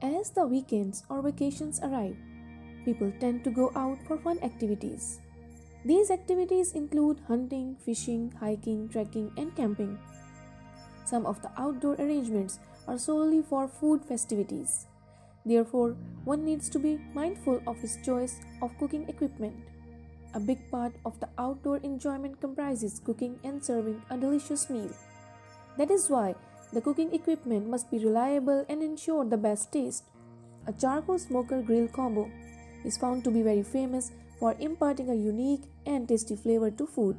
As the weekends or vacations arrive, people tend to go out for fun activities. These activities include hunting, fishing, hiking, trekking, and camping. Some of the outdoor arrangements are solely for food festivities. Therefore, one needs to be mindful of his choice of cooking equipment. A big part of the outdoor enjoyment comprises cooking and serving a delicious meal. That is why the cooking equipment must be reliable and ensure the best taste. A charcoal smoker grill combo is found to be very famous for imparting a unique and tasty flavor to food.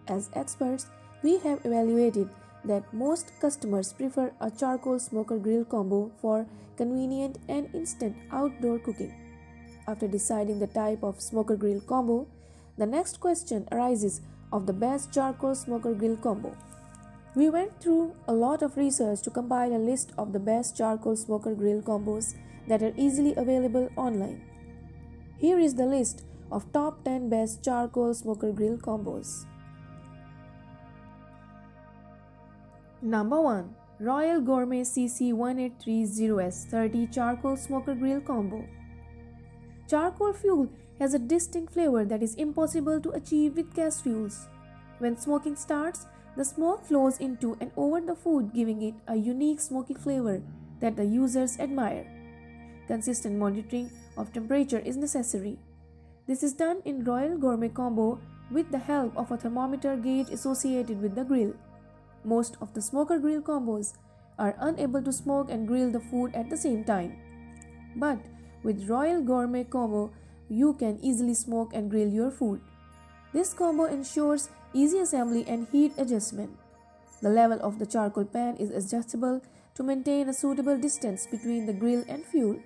As experts, we have evaluated that most customers prefer a charcoal smoker grill combo for convenient and instant outdoor cooking. After deciding the type of smoker grill combo, the next question arises of the best charcoal smoker grill combo. We went through a lot of research to compile a list of the best charcoal smoker grill combos that are easily available online. Here is the list of top 10 best charcoal smoker grill combos. Number 1. Royal Gourmet CC1830S 30 Charcoal Smoker Grill Combo. Charcoal fuel has a distinct flavor that is impossible to achieve with gas fuels. When smoking starts, the smoke flows into and over the food, giving it a unique smoky flavor that the users admire. Consistent monitoring of temperature is necessary. This is done in Royal Gourmet combo with the help of a thermometer gauge associated with the grill. Most of the smoker grill combos are unable to smoke and grill the food at the same time. But with Royal Gourmet combo, you can easily smoke and grill your food. This combo ensures easy assembly and heat adjustment. The level of the charcoal pan is adjustable to maintain a suitable distance between the grill and fuel.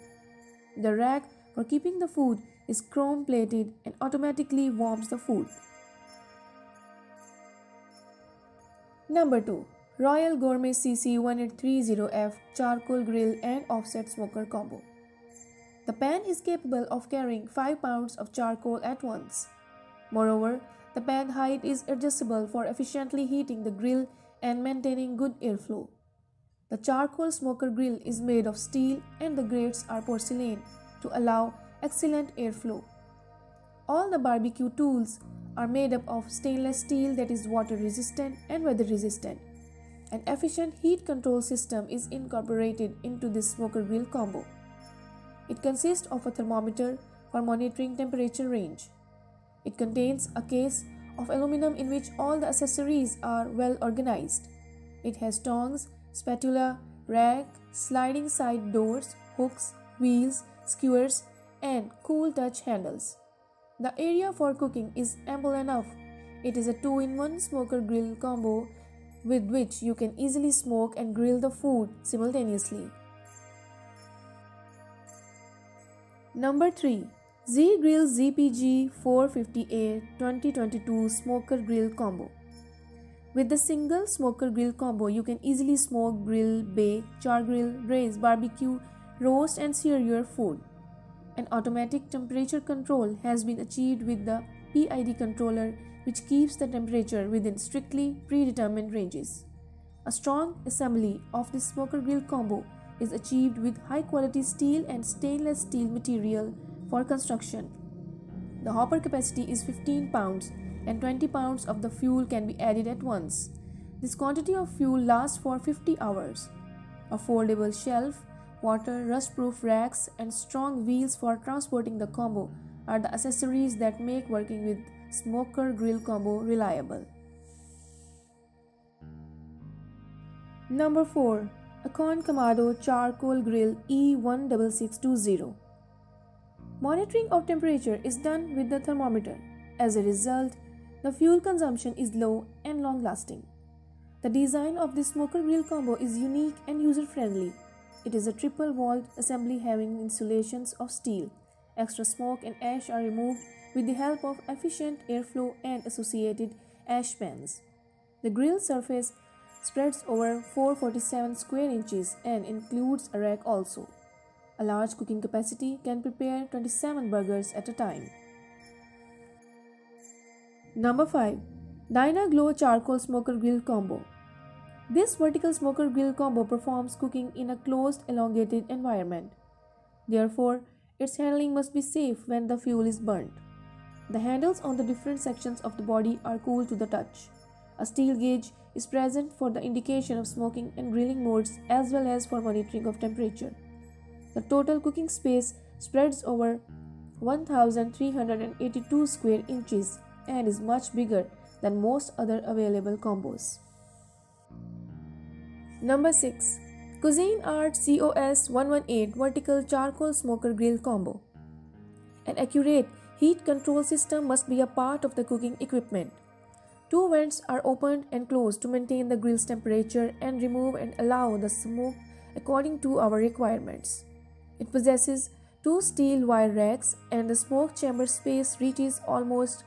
The rack for keeping the food is chrome plated and automatically warms the food. Number 2. Royal Gourmet CC1830F Charcoal Grill and Offset Smoker Combo. The pan is capable of carrying 5 pounds of charcoal at once. Moreover, the pan height is adjustable for efficiently heating the grill and maintaining good airflow. The charcoal smoker grill is made of steel and the grates are porcelain to allow excellent airflow. All the barbecue tools are made up of stainless steel that is water resistant and weather resistant. An efficient heat control system is incorporated into this smoker grill combo. It consists of a thermometer for monitoring temperature range. It contains a case of aluminum in which all the accessories are well organized. It has tongs, spatula, rack, sliding side doors, hooks, wheels, skewers, and cool touch handles. The area for cooking is ample enough. It is a 2-in-1 smoker grill combo with which you can easily smoke and grill the food simultaneously. Number 3. Z-Grill ZPG 450A 2022 Smoker Grill Combo. With the single smoker grill combo, you can easily smoke, grill, bake, char-grill, braise, barbecue, roast and sear your food. An automatic temperature control has been achieved with the PID controller, which keeps the temperature within strictly predetermined ranges. A strong assembly of this smoker grill combo is achieved with high-quality steel and stainless steel material for construction. The hopper capacity is 15 pounds and 20 pounds of the fuel can be added at once. This quantity of fuel lasts for 50 hours. A foldable shelf, water, rust-proof racks, and strong wheels for transporting the combo are the accessories that make working with smoker grill combo reliable. Number 4. Acorn Kamado Charcoal Grill E16620. Monitoring of temperature is done with the thermometer. As a result, the fuel consumption is low and long-lasting. The design of this smoker grill combo is unique and user-friendly. It is a triple-walled assembly having insulations of steel. Extra smoke and ash are removed with the help of efficient airflow and associated ash pans. The grill surface spreads over 447 square inches and includes a rack also. A large cooking capacity can prepare 27 burgers at a time. Number 5. Dyna-Glo Charcoal Smoker Grill Combo. This vertical smoker grill combo performs cooking in a closed, elongated environment. Therefore, its handling must be safe when the fuel is burnt. The handles on the different sections of the body are cool to the touch. A steel gauge is present for the indication of smoking and grilling modes as well as for monitoring of temperature. The total cooking space spreads over 1382 square inches and is much bigger than most other available combos. Number 6. Cuisinart COS-118 Vertical Charcoal Smoker Grill Combo. An accurate heat control system must be a part of the cooking equipment. Two vents are opened and closed to maintain the grill's temperature and remove and allow the smoke according to our requirements. It possesses two steel wire racks and the smoke chamber space reaches almost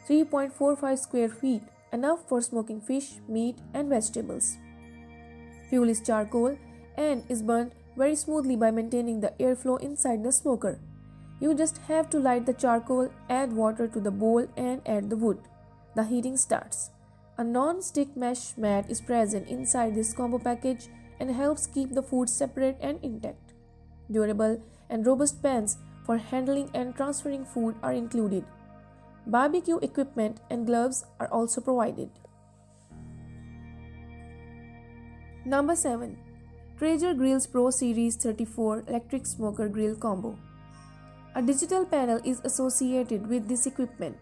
3.45 square feet, enough for smoking fish, meat and vegetables. Fuel is charcoal and is burnt very smoothly by maintaining the airflow inside the smoker. You just have to light the charcoal, add water to the bowl and add the wood. The heating starts. A non-stick mesh mat is present inside this combo package and helps keep the food separate and intact. Durable and robust pans for handling and transferring food are included. Barbecue equipment and gloves are also provided. Number 7. Traeger Grills Pro Series 34 Electric Smoker Grill Combo. A digital panel is associated with this equipment.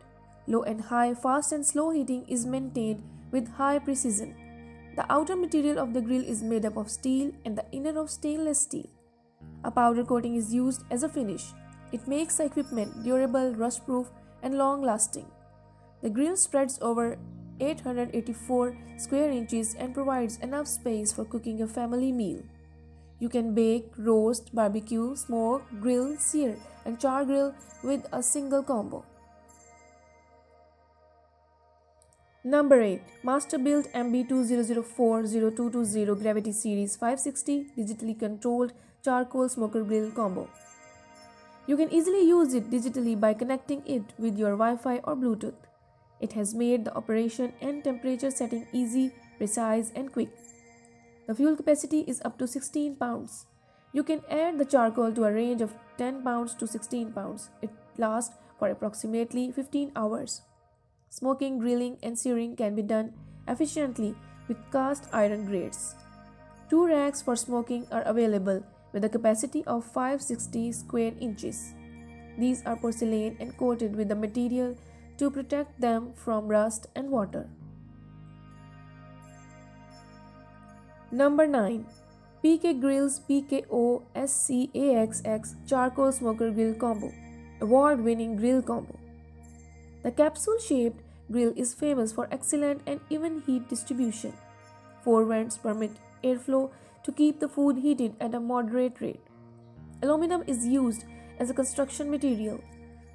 Low and high, fast and slow heating is maintained with high precision. The outer material of the grill is made up of steel and the inner of stainless steel. A powder coating is used as a finish. It makes the equipment durable, rust-proof and long-lasting. The grill spreads over 884 square inches and provides enough space for cooking a family meal. You can bake, roast, barbecue, smoke, grill, sear and char grill with a single combo. Number 8. Masterbuilt MB2004-0220 Gravity Series 560 Digitally Controlled Charcoal Smoker Grill Combo. You can easily use it digitally by connecting it with your Wi-Fi or Bluetooth. It has made the operation and temperature setting easy, precise and quick. The fuel capacity is up to 16 pounds. You can add the charcoal to a range of 10 pounds to 16 pounds. It lasts for approximately 15 hours. Smoking, grilling and searing can be done efficiently with cast iron grates. Two racks for smoking are available with a capacity of 560 square inches. These are porcelain and coated with the material to protect them from rust and water. Number 9. PK Grill's PKO-SCAX-X Charcoal Smoker Grill Combo. Award-winning grill combo. The capsule-shaped grill is famous for excellent and even heat distribution. Four vents permit airflow to keep the food heated at a moderate rate. Aluminum is used as a construction material.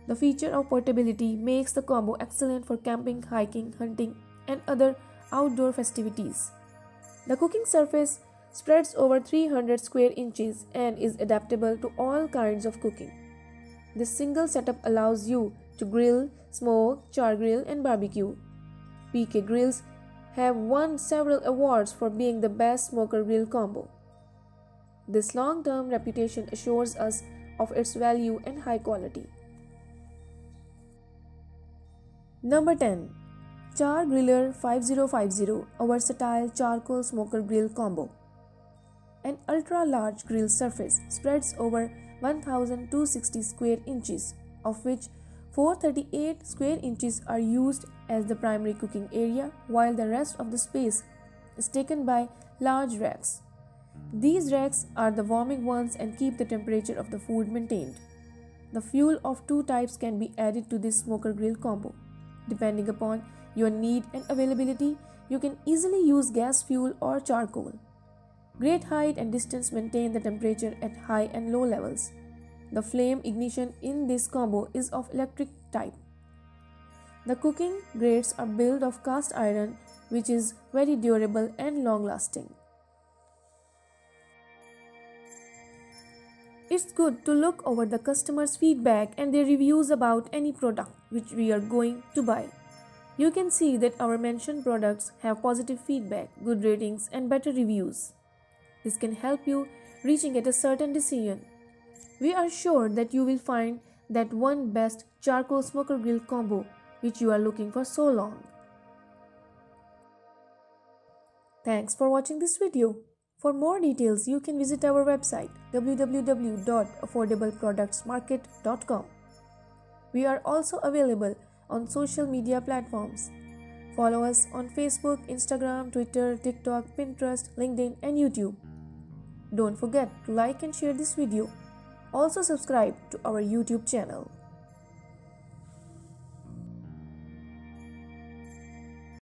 The feature of portability makes the combo excellent for camping, hiking, hunting, and other outdoor festivities. The cooking surface spreads over 300 square inches and is adaptable to all kinds of cooking. This single setup allows you to grill, smoke, char grill, and barbecue. PK Grills have won several awards for being the best smoker grill combo. This long-term reputation assures us of its value and high quality. Number 10. Char-Griller 5050 A Versatile Charcoal Smoker Grill Combo. An ultra-large grill surface spreads over 1260 square inches, of which 438 square inches are used as the primary cooking area, while the rest of the space is taken by large racks. These racks are the warming ones and keep the temperature of the food maintained. The fuel of two types can be added to this smoker grill combo. Depending upon your need and availability, you can easily use gas fuel or charcoal. Great height and distance maintain the temperature at high and low levels. The flame ignition in this combo is of electric type. The cooking grates are built of cast iron, which is very durable and long-lasting. It's good to look over the customers' feedback and their reviews about any product which we are going to buy. You can see that our mentioned products have positive feedback, good ratings, and better reviews. This can help you reaching at a certain decision. We are sure that you will find that one best charcoal smoker grill combo which you are looking for so long. Thanks for watching this video. For more details, you can visit our website www.affordableproductsmarket.com. We are also available on social media platforms. Follow us on Facebook, Instagram, Twitter, TikTok, Pinterest, LinkedIn, and YouTube. Don't forget to like and share this video. Also subscribe to our YouTube channel.